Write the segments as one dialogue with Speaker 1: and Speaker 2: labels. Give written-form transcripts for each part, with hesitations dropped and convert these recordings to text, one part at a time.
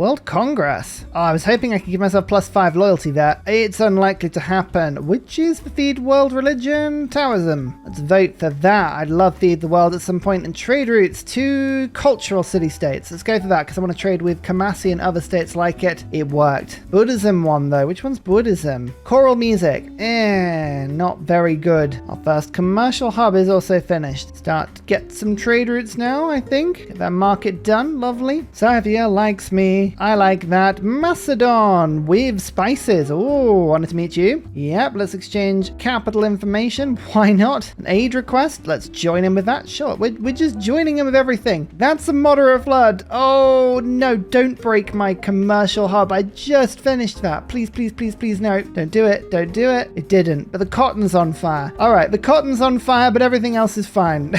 Speaker 1: World Congress. Oh, I was hoping I could give myself +5 loyalty there. It's unlikely to happen. Which is the Feed World Religion? Taoism. Let's vote for that. I'd love Feed the World at some point. And trade routes to cultural city-states. Let's go for that because I want to trade with Kamasi and other states like it. It worked. Buddhism one though. Which one's Buddhism? Choral music. Not very good. Our first commercial hub is also finished. Start to get some trade routes now, I think. Get that market done. Lovely. Savia likes me. I like that. Macedon with spices. Oh, wanted to meet you. Yep, let's exchange capital information. Why not? An aid request. Let's join in with that. Sure, we're just joining in with everything. That's a moderate flood. Oh, no, don't break my commercial hub. I just finished that. Please, please, please, please, no. Don't do it. Don't do it. It didn't. But the cotton's on fire. All right, the cotton's on fire, but everything else is fine.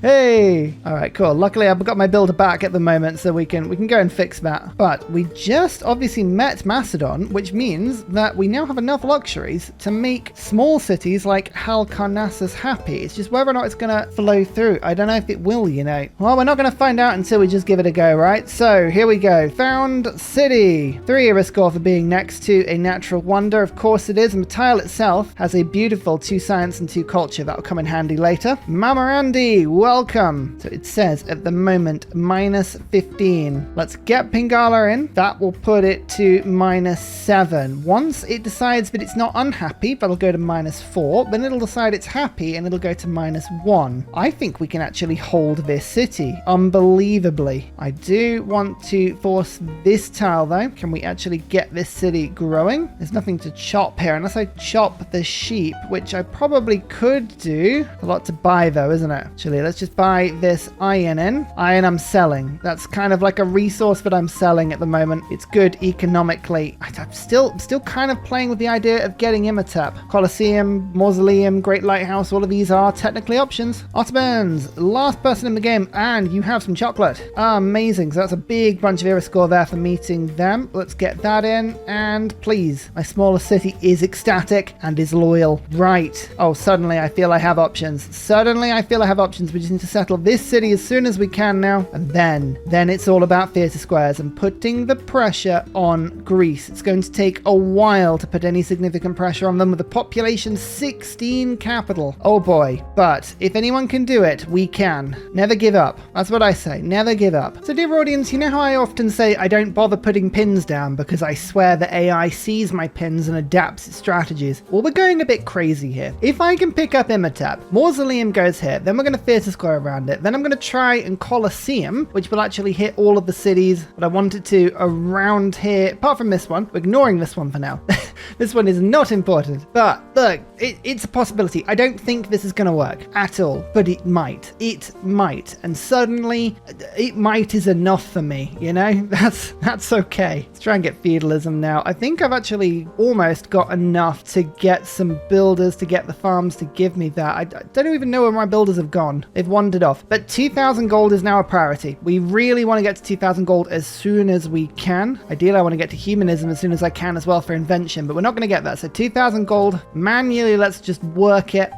Speaker 1: Hey. All right, cool. Luckily, I've got my builder back at the moment, so we can go and fix that. But we just obviously met Macedon, which means that we now have enough luxuries to make small cities like Halicarnassus happy. It's just whether or not it's going to flow through. I don't know if it will, you know. Well, we're not going to find out until we just give it a go, right? So here we go. Found city. 3 era score for being next to a natural wonder. Of course it is. And the tile itself has a beautiful 2 science and 2 culture. That'll come in handy later. Mamorandi, welcome. So it says at the moment -15. Let's get Pingala in. That will put it to -7. Once it decides that it's not unhappy, that'll go to -4. Then it'll decide it's happy and it'll go to -1. I think we can actually hold this city. Unbelievably. I do want to force this tile though. Can we actually get this city growing? There's nothing to chop here unless I chop the sheep, which I probably could do. A lot to buy though, isn't it? Actually, let's just buy this iron in. Iron I'm selling. That's kind of like a resource that I'm selling at the moment. It's good economically. I'm still kind of playing with the idea of getting Imhotep. Colosseum, Mausoleum, Great Lighthouse, all of these are technically options. Ottomans, last person in the game, and you have some chocolate. Amazing. So that's a big bunch of era score there for meeting them. Let's get that in, and please, my smaller city is ecstatic and is loyal. Right. Oh, suddenly I feel I have options. Suddenly I feel I have options. We just need to settle this city as soon as we can now, and then it's all about theatre squares and putting the pressure on Greece. It's going to take a while to put any significant pressure on them with a population 16 capital. Oh boy. But if anyone can do it, we can. Never give up. That's what I say. Never give up. So dear audience, you know how I often say I don't bother putting pins down because I swear the AI sees my pins and adapts its strategies? Well, we're going a bit crazy here. If I can pick up Imhotep, Mausoleum goes here, then we're going to theatre square around it, then I'm going to try and Colosseum, which will actually hit all of the cities that I wanted to around here, apart from this one. We're ignoring this one for now. This one is not important. But look, it's a possibility. I don't think this is going to work at all, but it might. It might. And suddenly, it might is enough for me, you know? That's okay. Let's try and get feudalism now. I think I've actually almost got enough to get some builders to get the farms to give me that. I don't even know where my builders have gone. They've wandered off. But 2,000 gold is now a priority. We really want to get to 2,000 gold as soon as we can. Ideally, I want to get to humanism as soon as I can as well for invention, but we're not going to get that. So 2,000 gold manually. Let's just work it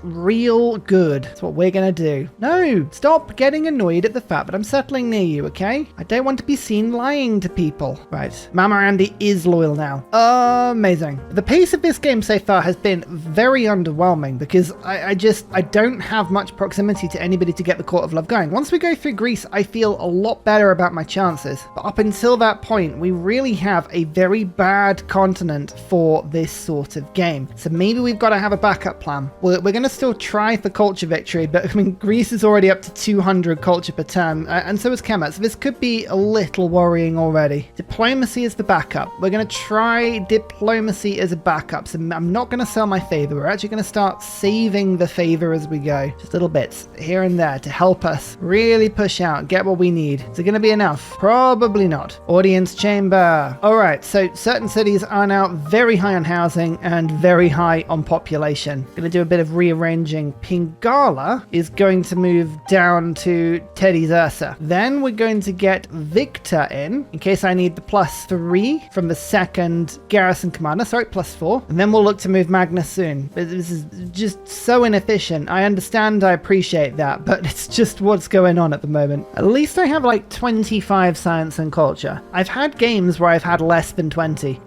Speaker 1: real good. That's what we're going to do. No, stop getting annoyed at the fact that I'm settling near you, okay? I don't want to be seen lying to people. Right. Mamorandi is loyal now. Amazing. The pace of this game so far has been very underwhelming because I don't have much proximity to anybody to get the Court of Love going. Once we go through Greece, I feel a lot better about my chances. But up until that point, we really have a very bad continent for this sort of game. So maybe we've got to have a backup plan. We're going to still try for culture victory, but I mean, Greece is already up to 200 culture per turn, and so is Kemet. So this could be a little worrying already. Diplomacy is the backup. We're going to try diplomacy as a backup. So I'm not going to sell my favor. We're actually going to start saving the favor as we go. Just little bits here and there to help us really push out, get what we need. Is it going to be enough? Probably not. Audience chamber. All right, so certain cities are now very high on housing and very high on population. Going to do a bit of rearranging. Pingala is going to move down to Teddy's Ursa. Then we're going to get Victor in case I need the +3 from the second garrison commander. Sorry, +4. And then we'll look to move Magnus soon. This is just so inefficient. I understand, I appreciate that, but it's just what's going on at the moment. At least I have like 25 25 science and culture. I've had games where I've had less than 20.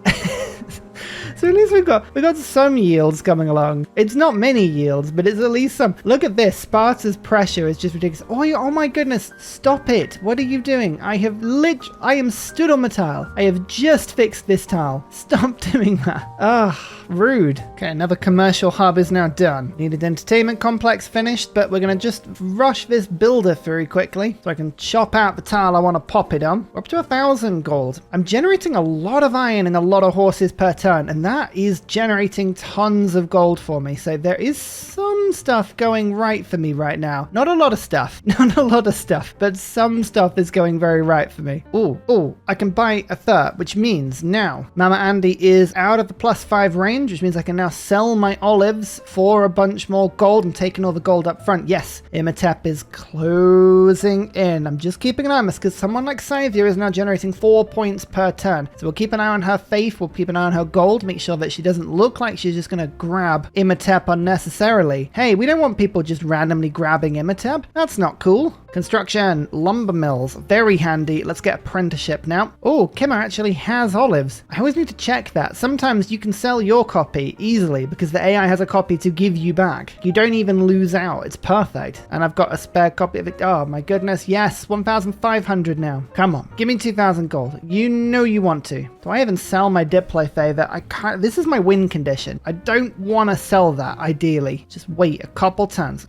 Speaker 1: So at least we've got some yields coming along. It's not many yields, but it's at least some. Look at this. Sparta's pressure is just ridiculous. Oh my goodness. Stop it. What are you doing? I am stood on the tile. I have just fixed this tile. Stop doing that. Rude. Okay, another commercial hub is now done. Needed entertainment complex finished, but we're going to just rush this builder through quickly so I can chop out the tile I want to pop it on. We're up to 1,000 gold. I'm generating a lot of iron and a lot of horses per turn, and that is generating tons of gold for me. So there is some stuff going right for me right now. Not a lot of stuff. Not a lot of stuff, but some stuff is going very right for me. Oh, I can buy a third, which means now Mama Andy is out of the +5 range, which means I can now sell my olives for a bunch more gold and taking all the gold up front. Yes, Imhotep is closing in. I'm just keeping an eye on this because someone like Scythia is now generating 4 points per turn. So we'll keep an eye on her faith. We'll keep an eye on her gold. Make sure that she doesn't look like she's just going to grab Imhotep unnecessarily. Hey, we don't want people just randomly grabbing Imhotep. That's not cool. Construction, lumber mills, very handy. Let's get apprenticeship now. Oh, Kimmer actually has olives. I always need to check that. Sometimes you can sell your copy easily because the AI has a copy to give you back. You don't even lose out. It's perfect. And I've got a spare copy of it. Oh my goodness. Yes, 1,500 now. Come on, give me 2,000 gold. You know you want to. Do I even sell my Diplo favor? I can't. This is my win condition. I don't want to sell that ideally. Just wait a couple turns.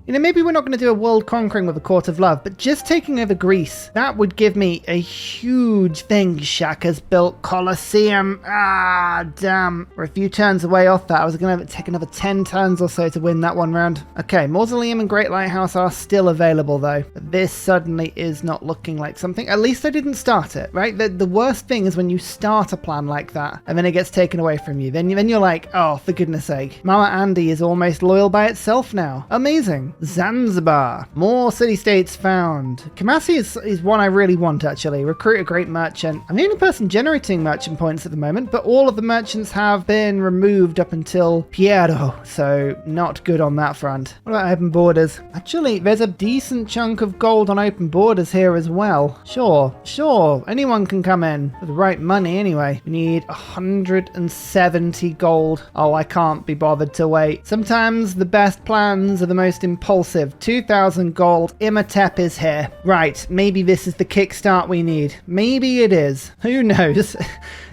Speaker 1: You know, maybe we're not going to do a world conquering with a Court of Love, but just taking over Greece, that would give me a huge thing. Shaka's built Colosseum. Damn. We're a few turns away off that. I was going to take another 10 turns or so to win that one round. Okay, Mausoleum and Great Lighthouse are still available though. But this suddenly is not looking like something. At least I didn't start it, right? The worst thing is when you start a plan like that and then it gets taken away from you. Then you're like, oh, for goodness sake. Mama Andy is almost loyal by itself now. Amazing. Zanzibar. More city-states found. Kumasi is one I really want, actually. Recruit a great merchant. I'm the only person generating merchant points at the moment, but all of the merchants have been removed up until Piero, so not good on that front. What about open borders? Actually, there's a decent chunk of gold on open borders here as well. Sure. Anyone can come in for the right money anyway. We need 170 gold. Oh, I can't be bothered to wait. Sometimes the best plans are the most impulsive. 2,000 gold. Imhotep is here. Right, maybe this is the kickstart we need. Maybe it is. Who knows?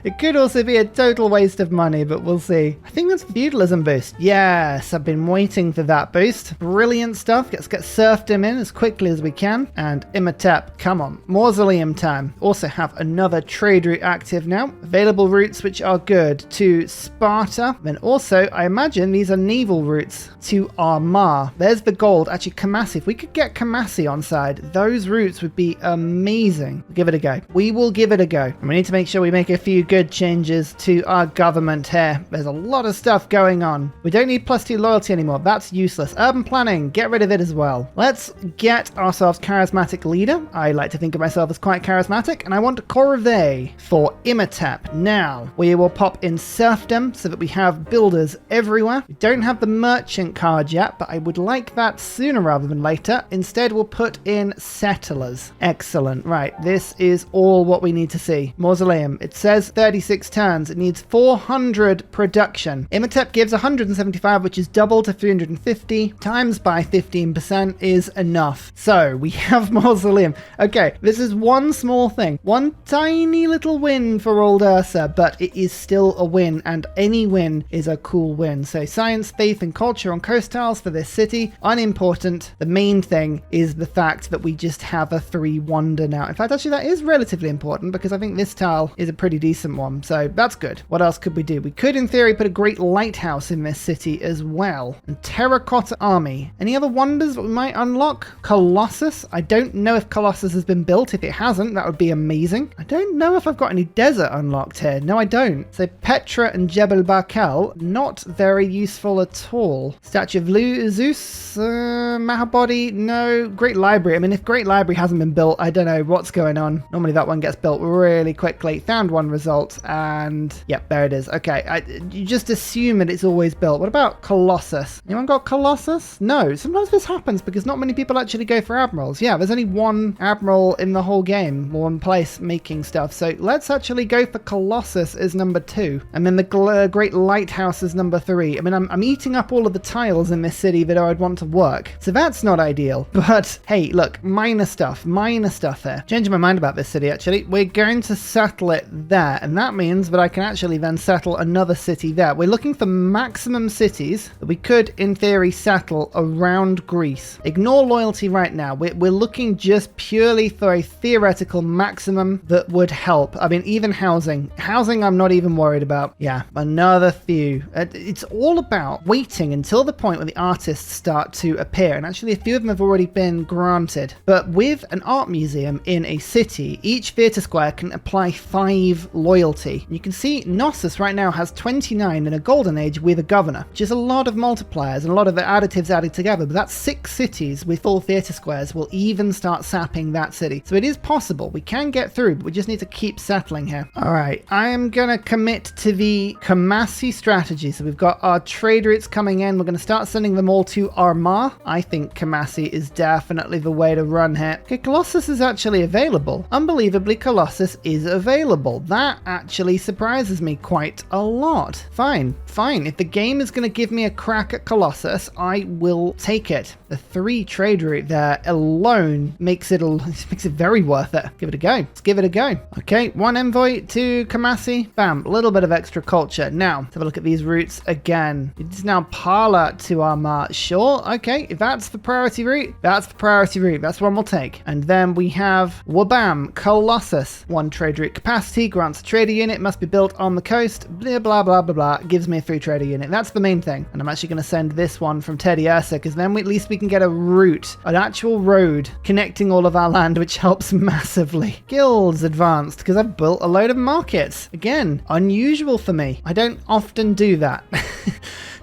Speaker 1: It could also be a total waste of money, but we'll see. I think that's feudalism boost. Yes, I've been waiting for that boost. Brilliant stuff. Let's get serfdom in as quickly as we can. And Imhotep, come on. Mausoleum time. Also have another trade route active now. Available routes which are good to Sparta. Then also, I imagine these are naval routes to Armagh. There's the gold. Actually, Kumasi. If we could get Kumasi on side, those routes would be amazing. We'll give it a go. We will give it a go. And we need to make sure we make a few good changes to our government here. There's a lot of stuff going on. We don't need +2 loyalty anymore. That's useless. Urban planning, get rid of it as well. Let's get ourselves charismatic leader. I like to think of myself as quite charismatic, and I want Corvée for Imhotep. Now, we will pop in serfdom so that we have builders everywhere. We don't have the merchant card yet, but I would like that sooner rather than later. Instead, we'll put in settlers. Excellent. Right, this is all what we need to see. Mausoleum. It says 36 turns. It needs 400 production. Imhotep gives 175, which is double to 350, times by 15% is enough. So we have Mausoleum. Okay, this is one small thing. One tiny little win for old Ursa, but it is still a win, and any win is a cool win. So science, faith, and culture on coast tiles for this city, unimportant. The main thing is the fact that we just have a 3 wonder now. In fact, actually, that is relatively important because I think this tile is a pretty decent one, so that's good. What else could we do? We could, in theory, put a great lighthouse in this city as well. And terracotta army. Any other wonders that we might unlock? Colossus? I don't know if Colossus has been built. If it hasn't, that would be amazing. I don't know if I've got any desert unlocked here. No, I don't. So Petra and Jebel Barkel, not very useful at all. Statue of Zeus, Mahabody, no. also Great Library. I mean, if Great Library hasn't been built, I don't know what's going on. Normally that one gets built really quickly. Found one result, and yep, there it is. Okay, you just assume that it's always built. What about Colossus? Anyone got Colossus? No, sometimes this happens because not many people actually go for admirals. Yeah, there's only one admiral in the whole game, one place making stuff. So let's actually go for Colossus as number 2. And then the Great Lighthouse is number 3. I mean, I'm eating up all of the tiles in this city that I'd want to work. So that's not ideal. But hey, look, minor stuff here. Changing my mind about this city, actually. We're going to settle it there. And that means that I can actually then settle another city there. We're looking for maximum cities that we could, in theory, settle around Greece. Ignore loyalty right now. We're looking just purely for a theoretical maximum that would help. I mean, even housing. Housing, I'm not even worried about. Yeah, another few. It's all about waiting until the point where the artists start to appear. And actually, a few of them have already been granted. But with an art museum in a city, each theatre square can apply 5 loyalty. You can see Knossos right now has 29 in a golden age with a governor, which is a lot of multipliers and a lot of the additives added together. But that's 6 cities with full theatre squares will even start sapping that city. So it is possible. We can get through, but we just need to keep settling here. All right, I am going to commit to the Kamasi strategy. So we've got our trade routes coming in. We're going to start sending them all to Armagh. I think Kamasi is definitely the way to run here. Okay, Colossus is actually available. Unbelievably, Colossus is available. That actually surprises me quite a lot. Fine. If the game is going to give me a crack at Colossus, I will take it. The 3 trade route there alone makes it very worth it. Give it a go. Let's give it a go. Okay, 1 envoy to Kamasi. Bam, a little bit of extra culture. Now, let's have a look at these routes again. It's now Parla to Armagh. Sure, okay, if that's the priority route, that's the priority route. That's one we'll take. And then we have Wabam, Colossus. 1 trade route capacity, grants a trader unit, must be built on the coast, blah, blah, blah, blah, blah. Gives me a 3 trader unit. That's the main thing. And I'm actually going to send this one from Teddy Ursa, because then at least we can get a route, an actual road connecting all of our land, which helps massively. Guilds advanced, because I've built a load of markets. Again, unusual for me. I don't often do that.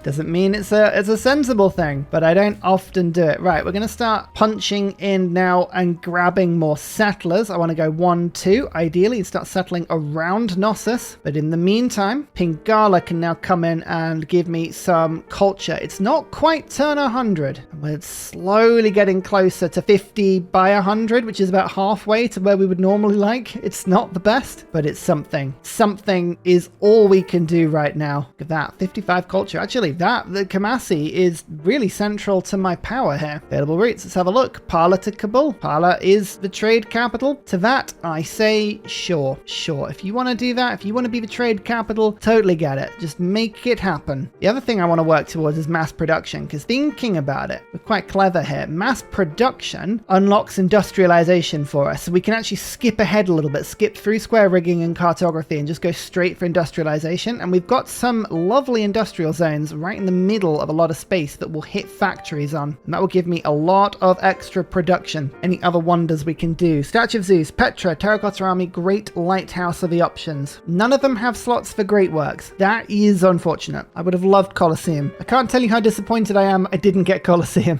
Speaker 1: Doesn't mean it's a sensible thing, but I don't often do it. Right, we're going to start punching in now and grabbing more settlers. I want to go 1, 2, ideally, and start settling around Knossos. But in the meantime, Pingala can now come in and give me some culture. It's not quite turn 100. We're slowly getting closer to 50 by 100, which is about halfway to where we would normally like. It's not the best, but it's something. Something is all we can do right now. Look at that, 55 culture. Actually, the Kamasi is really central to my power here. Available routes, let's have a look. Parla to Kabul. Parla is the trade capital. To that, I say sure. If you want to do that, if you want to be the trade capital, totally get it. Just make it happen. The other thing I want to work towards is mass production, because thinking about it, we're quite clever here. Mass production unlocks industrialization for us, so we can actually skip ahead a little bit, skip through square rigging and cartography and just go straight for industrialization. And we've got some lovely industrial zones right in the middle of a lot of space that will hit factories on, and that will give me a lot of extra production. Any other wonders we can do? Statue of Zeus, Petra, Terracotta Army, Great Lighthouse are the options. None of them have slots for great works. That is unfortunate. I would have loved Colosseum. I can't tell you how disappointed I am I didn't get Colosseum.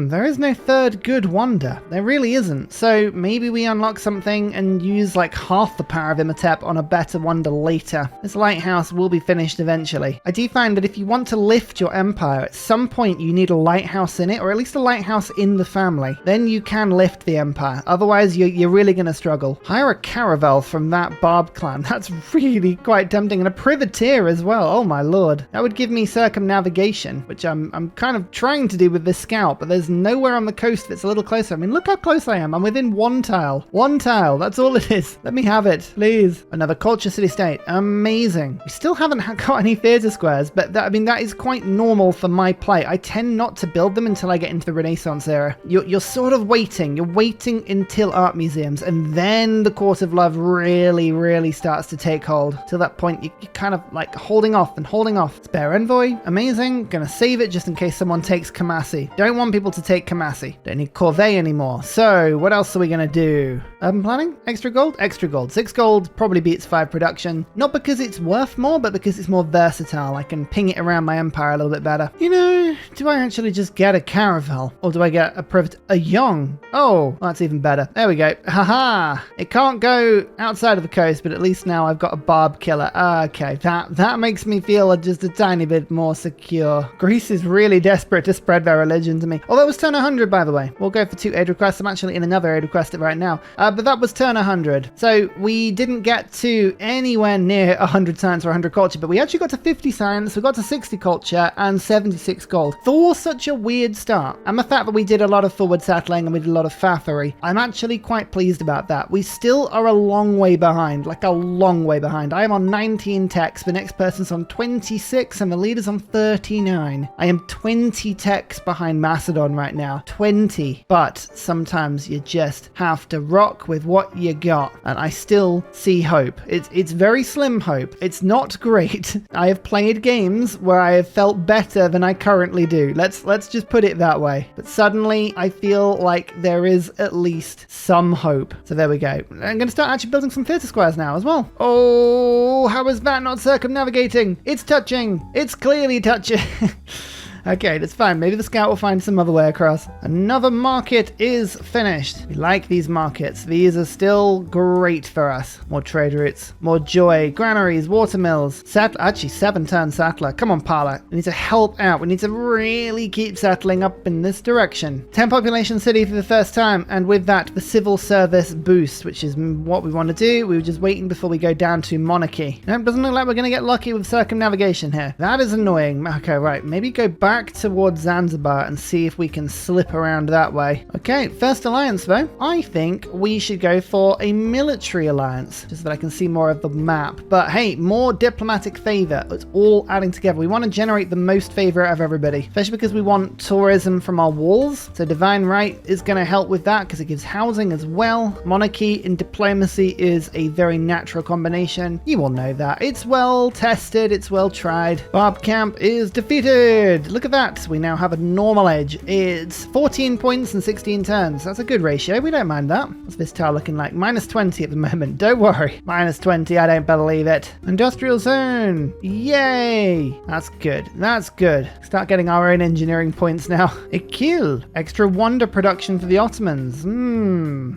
Speaker 1: There is no 3rd good wonder. There really isn't. So maybe we unlock something and use like half the power of Imhotep on a better wonder later. This lighthouse will be finished eventually. I do find that if you want to lift your empire, at some point you need a lighthouse in it, or at least a lighthouse in the family. Then you can lift the empire. Otherwise, you're really going to struggle. Hire a caravel from that Barb clan. That's really quite tempting. And a privateer as well. Oh my lord. That would give me circumnavigation, which I'm kind of trying to do with this scout, but there's nowhere on the coast that's a little closer. I mean, look how close I am. I'm within 1 tile. 1 tile. That's all it is. Let me have it, please. Another culture city-state. Amazing. We still haven't got any theatre squares, but that is quite normal for my play. I tend not to build them until I get into the Renaissance era. You're sort of waiting. You're waiting until art museums, and then the Court of Love really starts to take hold. Till that point, you're kind of like holding off. Spare envoy, amazing. Gonna save it just in case someone takes Kamasi. Don't want people to take Kamasi. Don't need Corvée anymore. So what else are we gonna do? Urban planning? Extra gold? Extra gold. 6 gold probably beats 5 production. Not because it's worth more, but because it's more versatile. I can ping it around my empire a little bit better. You know, do I actually just get a caravel? Or do I get a Yong? Oh, that's even better. There we go. Haha! It can't go outside of the coast, but at least now I've got a barb killer. Okay, that makes me feel just a tiny bit more secure. Greece is really desperate to spread their religion to me. Although it was turn 100, by the way. We'll go for 2 aid requests. I'm actually in another aid request right now. But that was turn 100. So we didn't get to anywhere near 100 science or 100 culture, but we actually got to 50 science, we got to 60 culture, and 76 gold. For such a weird start, and the fact that we did a lot of forward settling and we did a lot of fathery, I'm actually quite pleased about that. We still are a long way behind, like a long way behind. I am on 19 techs, the next person's on 26, and the leader's on 39. I am 20 techs behind Macedon right now. 20. But sometimes you just have to rock with what you got, and I still see hope. It's very slim hope. It's not great. I have played games where I have felt better than I currently do. Let's just put it that way. But suddenly I feel like there is at least some hope. So there we go. I'm going to start actually building some theatre squares now as well. Oh, how is that not circumnavigating? It's touching. It's clearly touching. Okay, that's fine. Maybe the scout will find some other way across. Another market is finished. We like these markets. These are still great for us. More trade routes, more joy, granaries, watermills. Actually, 7-turn settler. Come on, Parla. We need to help out. We need to really keep settling up in this direction. 10 population city for the first time, and with that, the civil service boost, which is what we want to do. We were just waiting before we go down to monarchy. Nope, doesn't look like we're going to get lucky with circumnavigation here. That is annoying. Okay, right. Maybe go back towards Zanzibar and see if we can slip around that way. Okay, first alliance though. I think we should go for a military alliance, just so that I can see more of the map. But hey, more diplomatic favor. It's all adding together. We want to generate the most favor out of everybody, especially because we want tourism from our walls. So divine right is going to help with that because it gives housing as well. Monarchy and diplomacy is a very natural combination. You all know that. It's well tested. It's well tried. Barb camp is defeated. Look at that. We now have a normal edge. It's 14 points and 16 turns. That's a good ratio. We don't mind that. What's this tower looking like? -20 at the moment. Don't worry. -20. I don't believe it. Industrial zone. Yay. That's good. That's good. Start getting our own engineering points now. A kill. Extra wonder production for the Ottomans.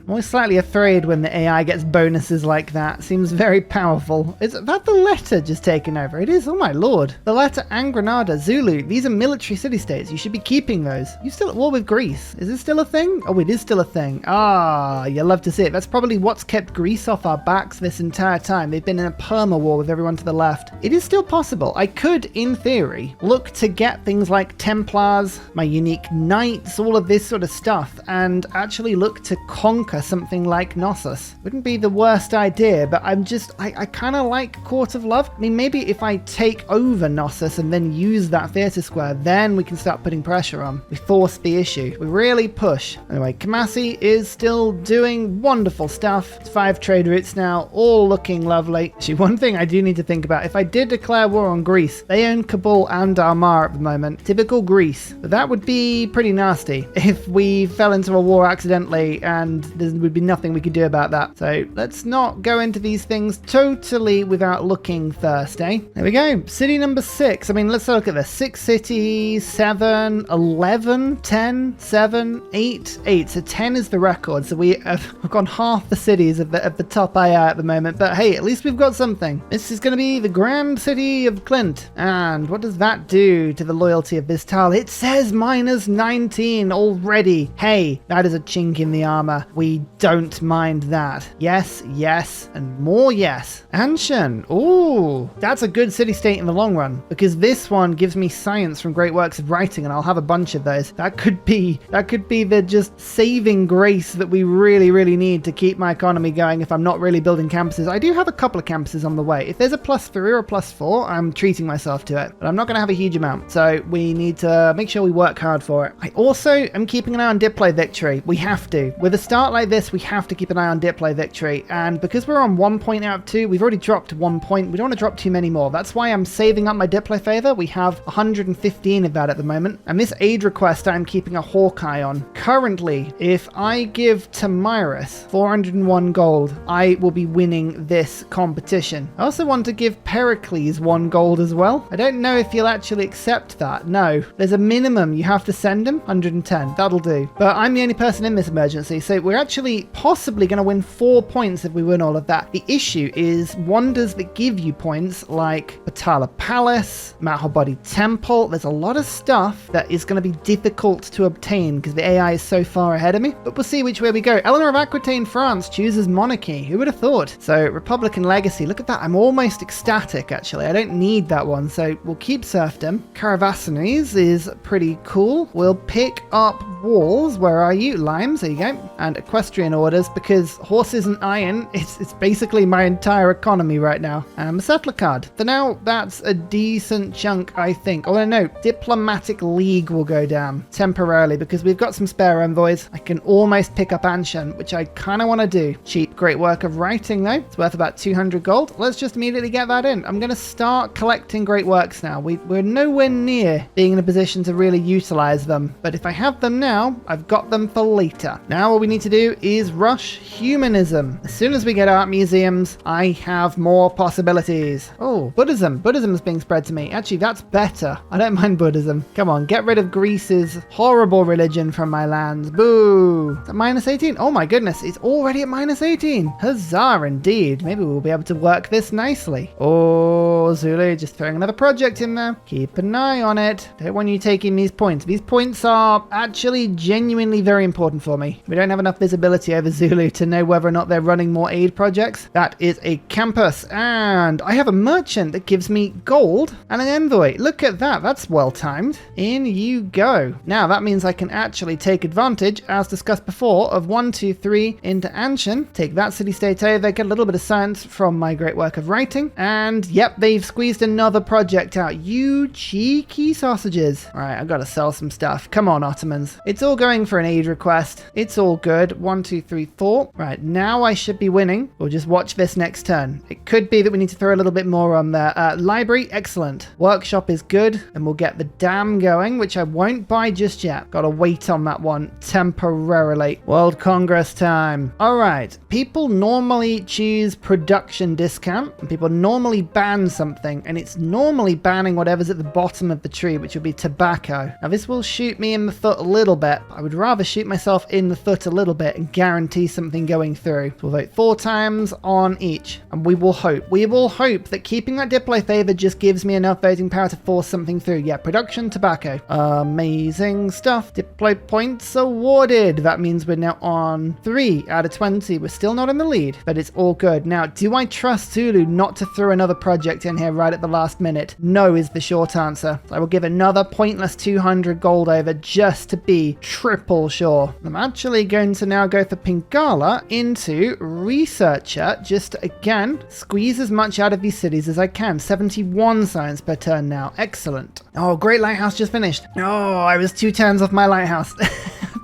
Speaker 1: Always slightly afraid when the AI gets bonuses like that. Seems very powerful. Is that the letter just taken over? It is. Oh my lord. The letter and Granada, Zulu. These are military city-states. You should be keeping those. You still at war with Greece. Is it still a thing? Oh, it is still a thing. Ah, you love to see it. That's probably what's kept Greece off our backs this entire time. They've been in a perma war with everyone to the left. It is still possible. I could, in theory, look to get things like Templars, my unique knights, all of this sort of stuff, and actually look to conquer something like Knossos. Wouldn't be the worst idea, but I kind of like Court of Love. I mean, maybe if I take over Knossos and then use that theatre square, then we can start putting pressure on. We force the issue. We really push. Anyway, Kamasi is still doing wonderful stuff. It's 5 trade routes now, all looking lovely. Actually, one thing I do need to think about, if I did declare war on Greece, they own Kabul and Armar at the moment. Typical Greece. But that would be pretty nasty if we fell into a war accidentally and there would be nothing we could do about that. So let's not go into these things totally without looking first, eh? There we go. City number 6. I mean, let's look at this. 6 cities, 7, 11, 10, 7, 8, 8. So 10 is the record. So we've gone half the cities of the top AI at the moment. But hey, at least we've got something. This is going to be the grand city of Clint. And what does that do to the loyalty of this tile? It says -19 already. Hey, that is a chink in the armor. We don't mind that. Yes, yes, and more yes. Anshan. Ooh, that's a good city-state in the long run, because this one gives me science from great works of writing, and I'll have a bunch of those. That could be the just saving grace that we really need to keep my economy going if I'm not really building campuses. I do have a couple of campuses on the way. If there's a +3 or a +4, I'm treating myself to it, but I'm not going to have a huge amount, so we need to make sure we work hard for it. I also am keeping an eye on Diplo victory. We have to. With a start like this, we have to keep an eye on Diplo victory, and because we're on 1 point out of 2, we've already dropped 1 point. We don't want to drop too many more. That's why I'm saving up my Diplo favor. We have 115 17 of that at the moment. And this aid request I'm keeping a hawk eye on. Currently, if I give Tomyrus 401 gold, I will be winning this competition. I also want to give Pericles 1 gold as well. I don't know if he'll actually accept that. No, there's a minimum you have to send him, 110. That'll do. But I'm the only person in this emergency, so we're actually possibly going to win 4 points if we win all of that. The issue is wonders that give you points like Patala Palace, Mahobody Temple. There's a lot of stuff that is going to be difficult to obtain because the AI is so far ahead of me. But we'll see which way we go. Eleanor of Aquitaine, France chooses monarchy. Who would have thought? So Republican legacy. Look at that. I'm almost ecstatic, actually. I don't need that one, so we'll keep serfdom. Caravassanes is pretty cool. We'll pick up walls. Where are you? Limes, there you go. And equestrian orders, because horses and iron, it's basically my entire economy right now. And a settler card. For now, that's a decent chunk, I think. Oh no, diplomatic league will go down temporarily because we've got some spare envoys. I can almost pick up Anshan, which I kind of want to do. Cheap, great work of writing though. It's worth about 200 gold. Let's just immediately get that in. I'm going to start collecting great works now. We're nowhere near being in a position to really utilize them, but if I have them now, I've got them for later. Now all we need to do is rush humanism. As soon as we get art museums, I have more possibilities. Oh, Buddhism. Buddhism is being spread to me. Actually, that's better. I don't mind Buddhism. Come on, get rid of Greece's horrible religion from my lands. Boo! Is that minus 18? Oh my goodness, it's already at minus 18. Huzzah indeed. Maybe we'll be able to work this nicely. Oh, Zulu, just throwing another project in there. Keep an eye on it. Don't want you taking these points. These points are actually genuinely very important for me. We don't have enough visibility over Zulu to know whether or not they're running more aid projects. That is a campus, and I have a merchant that gives me gold and an envoy. Look at that. That's well timed. In you go. Now that means I can actually take advantage, as discussed before, of 1, 2, 3 into Anshan. Take that city-state over, get a little bit of science from my great work of writing, and yep, they've squeezed another project out. You cheeky sausages. All right, I've got to sell some stuff. Come on, Ottomans. It's all going for an aid request. It's all good. 1, 2, 3, 4. Right, now I should be winning. We'll just watch this next turn. It could be that we need to throw a little bit more on there. Library, excellent. Workshop is good, and we'll get the dam going, which I won't buy just yet. Got to wait on that one temporarily. World Congress time. All right, people normally choose production discount, and people normally ban something, and it's normally banning whatever's at the bottom of the tree, which would be tobacco. Now this will shoot me in the foot a little bit. I would rather shoot myself in the foot a little bit and guarantee something going through. So we'll vote 4 times on each, and we will hope that keeping that Diplo favor just gives me enough voting power to force something through. Yeah, production tobacco. Amazing stuff. Diplo points awarded. That means we're now on 3 out of 20. We're still not in the lead, but it's all good. Now, do I trust Zulu not to throw another project in here right at the last minute? No is the short answer. I will give another pointless 200 gold over just to be triple sure. I'm actually going to now go for Pingala into researcher, just again squeeze as much out of these cities as I can. 71 science per turn now. Excellent. Oh, great lighthouse just finished. Oh, I was 2 turns off my lighthouse.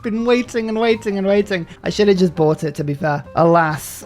Speaker 1: Been waiting and waiting and waiting. I should have just bought it, to be fair. Alas.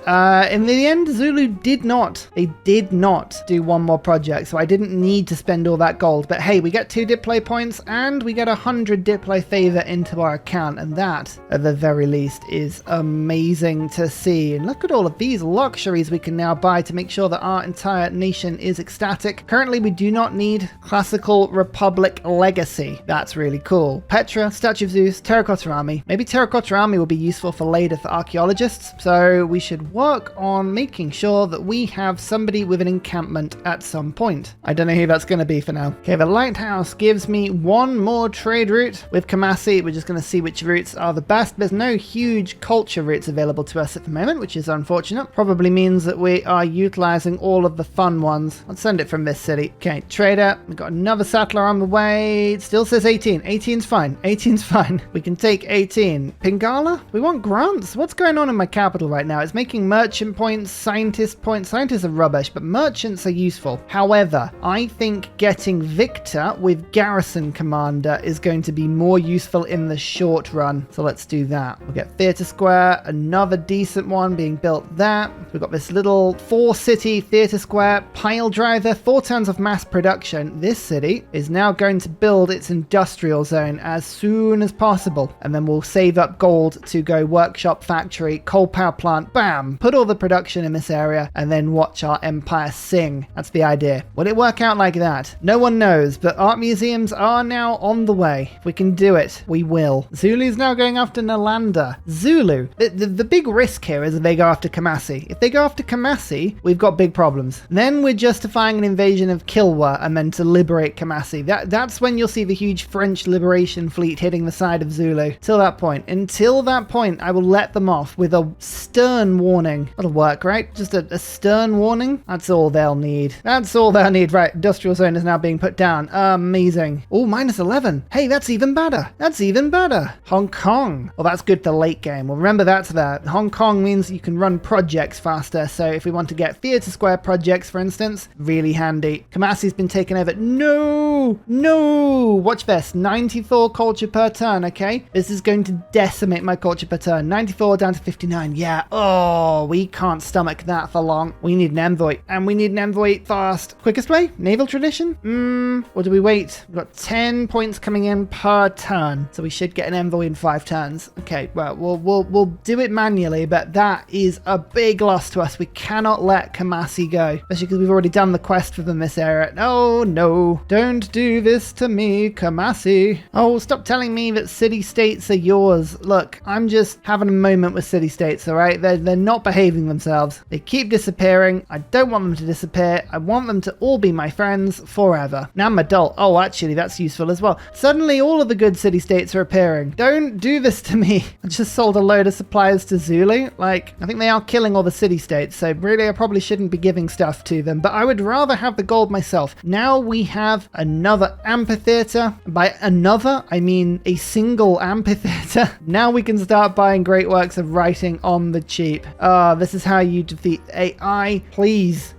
Speaker 1: In the end, Zulu did not. They did not do one more project, so I didn't need to spend all that gold. But hey, we get 2 Diplo points, and we get 100 Diplo favor into our account, and that, at the very least, is amazing to see. And look at all of these luxuries we can now buy to make sure that our entire nation is ecstatic. Currently, we do not need classical Republic legacy. That's really cool. Petra, Statue of Zeus, Terracotta Army. Maybe Terracotta Army will be useful for later for archaeologists, so we should work on making sure that we have somebody with an encampment at some point. I don't know who that's going to be for now. Okay, the lighthouse gives me 1 more trade route with Kamasi. We're just going to see which routes are the best. There's no huge culture routes available to us at the moment, which is unfortunate. Probably means that we are utilizing all of the fun ones. Let's send it from this city. Okay, trader. We've got another settler on the way. It still says 18. 18's fine. 18's fine. We can take 18. Pingala? We want grants? What's going on in my capital right now? It's making merchant points, scientist points. Scientists are rubbish, but merchants are useful. However, I think getting Victor with garrison commander is going to be more useful in the short run. So let's do that. We'll get theatre square, another decent one being built there. We've got this little 4-city theatre square pile driver, 4 turns of mass production. This city is now going to build its industrial zone as soon as possible, and then we'll save up gold to go workshop, factory, coal power plant, bam, put all the production in this area, and then watch our empire sing. That's the idea. Will it work out like that? No one knows, but art museums are now on the way. If we can do it, we will. Zulu's now going after Nalanda. Zulu. The big risk here is if they go after Kamasi. If they go after Kamasi, we've got big problems. Then we're justifying an invasion of Kilwa and then to liberate Kamasi. That's when you'll see the huge French liberation fleet hitting the side of Zulu. Until that point, I will let them off with a stern warning. That'll work, right? Just a stern warning. That's all they'll need. That's all they'll need. Right, industrial zone is now being put down. Amazing. Oh, -11. Hey, that's even better. That's even better. Hong Kong. Well, that's good for late game. Well, remember that's there. Hong Kong means you can run projects faster. So if we want to get theatre square projects, for instance, really handy. Kamasi's been taken over. No. Watch this. 94 culture per turn, okay? This is going to decimate my culture per turn. 94 down to 59. Yeah. Oh, we can't stomach that for long. We need an envoy, and we need an envoy fast. Quickest way? Naval tradition? Or do we wait? We've got 10 points coming in per turn, so we should get an envoy in 5 turns. Okay, well, we'll do it manually, but that is a big loss to us. We cannot let Kamasi go, especially because we've already done the quest for them this area. No, don't do this to me, Kamasi. Oh, stop telling me that city-states are yours. Look, I'm just having a moment with city-states, all right? They're not behaving themselves. They keep disappearing. I don't want them to disappear. I want them to all be my friends forever. Now I'm adult. Oh, actually, that's useful as well. Suddenly, all of the good city-states are appearing. Don't do this to me. I just sold a load of supplies to Zulu. Like, I think they are killing all the city-states, so really I probably shouldn't be giving stuff to them, but I would rather have the gold myself. Now we have another amphitheater. By another, I mean a single amphitheater. Now we can start buying great works of writing on the cheap. This is how you defeat AI. Please,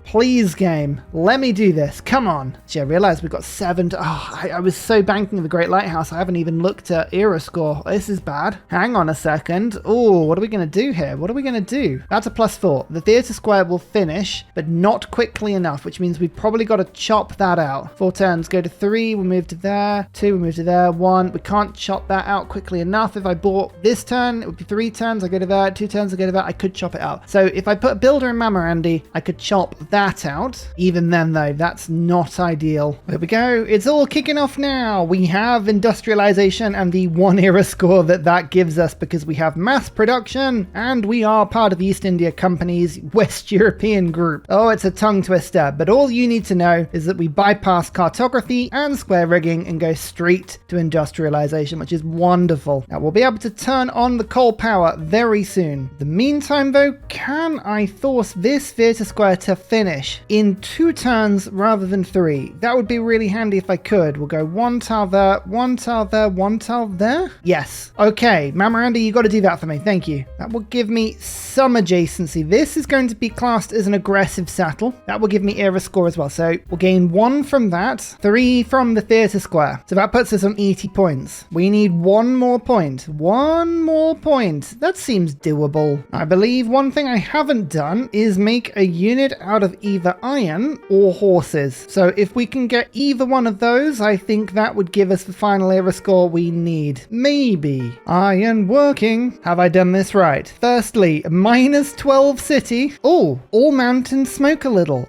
Speaker 1: game. Let me do this. Come on. Gee, I realized we've got 7 I was so banking on the Great Lighthouse, I haven't even looked at era score. This is bad. Hang on a second. Oh, what are we going to do here? What are we going to do? That's a +4. The theatre square will finish, but not quickly enough, which means we've probably got to chop that out. 4 turns, go to 3, we'll move to there. 2, we'll move to there. 1, we can't chop that out quickly enough. If I bought this turn, it would be 3 turns, I go to there. 2 turns, I go to that. I could chop it out. So if I put a builder in Mamorandi, I could chop that out. Even then though, that's not ideal. There we go. It's all kicking off now. We have industrialization and the 1 era score that gives us because we have mass production and we are part of the East India Company's West European group. Oh, it's a tongue twister, but all you need to know is that we bypass cartography and square rigging and go straight to industrialization, which is wonderful. Now we'll be able to turn on the coal power very soon. In the meantime though, can I force this theatre square to finish in 2 turns rather than 3? That would be really handy if I could. We'll go 1 tile there, 1 tile there, 1 tile there. Yes. Okay, Mamorandi, you got to do that for me. Thank you. That will give me some adjacency. This is going to be classed as an aggressive settle. That will give me era score as well. So we'll gain 1 from that, 3 from the theatre square. So that puts us on 80 points. We need 1 more point. 1 more point. That seems doable. I believe one thing I haven't done is make a unit out of either iron or horses. So if we can get either one of those, I think that would give us the final era score we need. Maybe. Iron working. Have I done this right? Firstly, -12 city. Oh, all mountains smoke a little.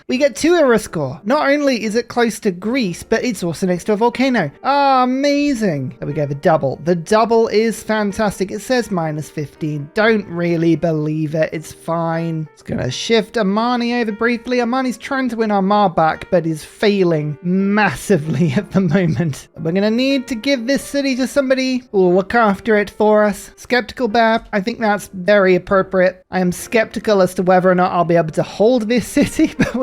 Speaker 1: We get 2 era score. Not only is it close to Greece, but it's also next to a volcano. Amazing. There we go, the double. The double is fantastic. It says -15. Don't really believe it. It's fine. It's gonna shift Amani over briefly. Amani's trying to win Armagh back, but is failing massively at the moment. We're gonna need to give this city to somebody who will look after it for us. Skeptical Bear, I think that's very appropriate. I am skeptical as to whether or not I'll be able to hold this city, but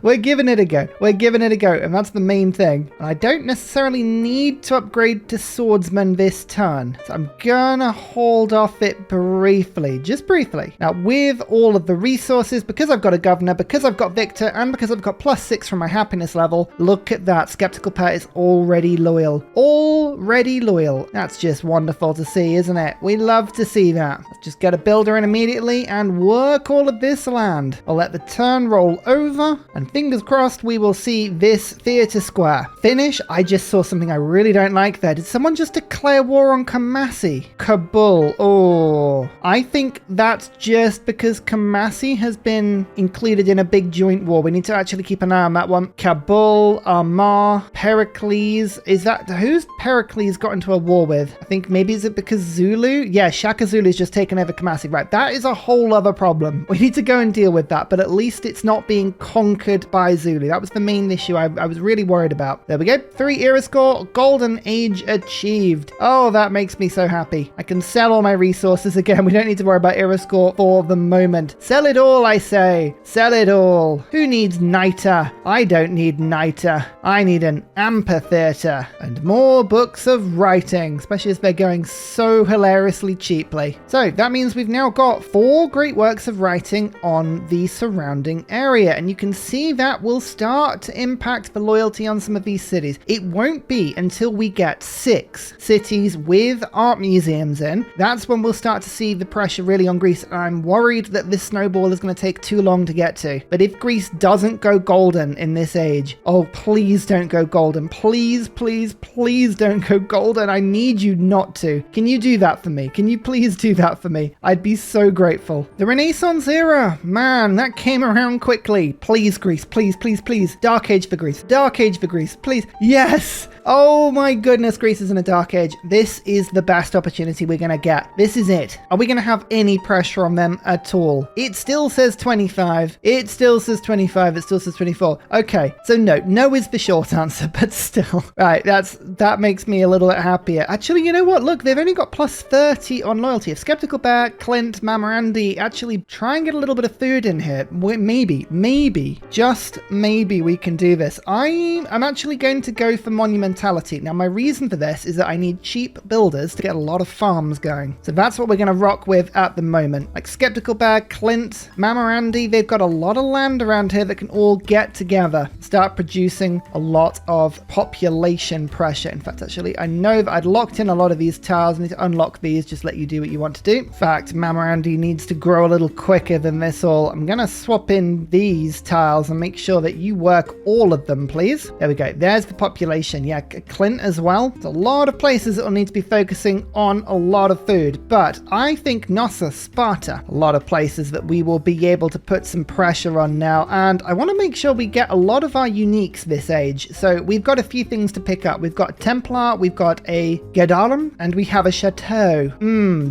Speaker 1: we're giving it a go. We're giving it a go, and that's the main thing. And I don't necessarily need to upgrade to swordsman this turn. So I'm gonna hold off it briefly, just briefly. Now, with all of the resources, because I've got a governor, because I've got Victor, and because I've got +6 from my happiness level, look at that. Skeptical Pet is already loyal. Already loyal. That's just wonderful to see, isn't it? We love to see that. Let's just get a builder in immediately and work all of this land. I'll let the turn roll over, and fingers crossed we will see this theatre square finish. I just saw something I really don't like there. Did someone just declare war on Kamasi? Kabul. Oh, I think that's just because Kamasi has been included in a big joint war. We need to actually keep an eye on that one. Kabul, Armagh, Pericles. Is that who's Pericles got into a war with? I think maybe is it because Zulu? Yeah, Shaka Zulu's just taken over Kamasi. Right, that is a whole other problem. We need to go and deal with that, but at least it's not being conquered by Zulu. That was the main issue I was really worried about. There we go. 3 era score, golden age achieved. Oh, that makes me so happy. I can sell all my resources again. We don't need to worry about era score for the moment. Sell it all, I say. Sell it all. Who needs niter? I don't need niter. I need an amphitheater and more books of writing, especially as they're going so hilariously cheaply. So that means we've now got 4 great works of writing on the surrounding area, and you can see that will start to impact the loyalty on some of these cities. It won't be until we get 6 cities with art museums in. That's when we'll start to see the pressure really on Greece. I'm worried that this snowball is going to take too long to get to. But if Greece doesn't go golden in this age, oh, please don't go golden. Please, please, please don't go golden. I need you not to. Can you do that for me? Can you please do that for me? I'd be so grateful. The Renaissance era, man, that came around quickly. Please, Greece, please, please, please. Dark Age for Greece. Dark Age for Greece, please. Yes! Oh my goodness, Greece is in a dark age. This is the best opportunity we're going to get. This is it. Are we going to have any pressure on them at all? It still says 25. It still says 25. It still says 24. Okay, so no is the short answer, but still. Right, that makes me a little bit happier. Actually, you know what? Look, they've only got +30 on loyalty. If Skeptical Bear, Clint, Mamorandi actually try and get a little bit of food in here, maybe, just maybe we can do this. I'm actually going to go for monumentality. Now, my reason for this is that I need cheap builders to get a lot of farms going. So that's what we're going to rock with at the moment. Like Skeptical Bear, Clint, Mamorandi, they've got a lot of land around here that can all get together, start producing a lot of population pressure. In fact, actually, I know that I'd locked in a lot of these tiles. I need to unlock these, just let you do what you want to do. In fact, Mamorandi needs to grow a little quicker than this all. I'm going to swap in these tiles and make sure that you work all of them, please. There we go. There's the population. Yeah, Clint as well. There's a lot of places that will need to be focusing on a lot of food, but I think Nossa, Sparta, a lot of places that we will be able to put some pressure on now, and I want to make sure we get a lot of our uniques this age. So we've got a few things to pick up. We've got a Templar, we've got a Gedarum, and we have a Chateau.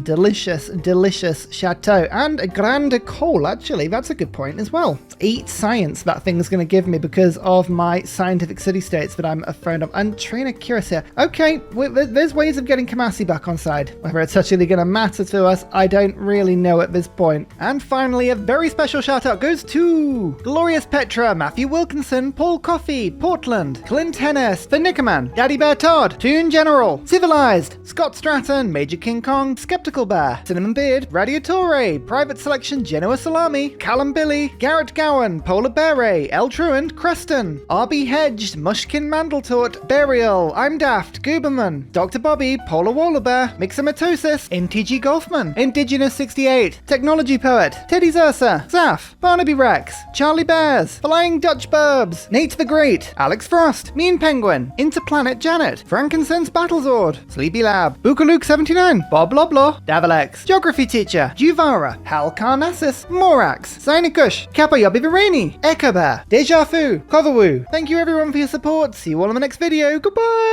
Speaker 1: Delicious, delicious Chateau, and a Grande École, actually. That's a good point as well. It's 8 science that thing's going to give me because of my scientific city-states that I'm afraid of. And Trainer Curious here. Okay, there's ways of getting Kamasi back on side. Whether it's actually going to matter to us, I don't really know at this point. And finally, a very special shout out goes to Glorious Petra, Matthew Wilkinson, Paul Coffey, Portland, Clint Hennis, The Nickerman, Daddy Bear Todd, Toon General, Civilized, Scott Stratton, Major King Kong, Skeptical Bear, Cinnamon Beard, Radiatore, Private Selection, Genoa Salami, Callum Billy, Garrett Gowan, Polar Beret, El Truant, Creston, RB Hedged, Mushkin Mandletort, Burial, I'm Daft, Gooberman, Dr. Bobby, Polar Waller Bear, Mixomatosis, NTG Golfman, Indigenous 68, Technology Poet, Teddy's Ursa, Zaf, Barnaby Rex, Charlie Bears, Flying Dutch Burbs, Nate the Great, Alex Frost, Mean Penguin, Interplanet Janet, Frankincense Battlezord, Sleepy Lab, Bookaluk 79, Bob Loblaw, Davalex, Geography Teacher, Juvara, Hal Carnassus, Morax, Sinikush, Kappa Yobby Virani, Echo Bear, Deja Fu, Coverwoo. Thank you everyone for your support. See you all in the next video. Goodbye!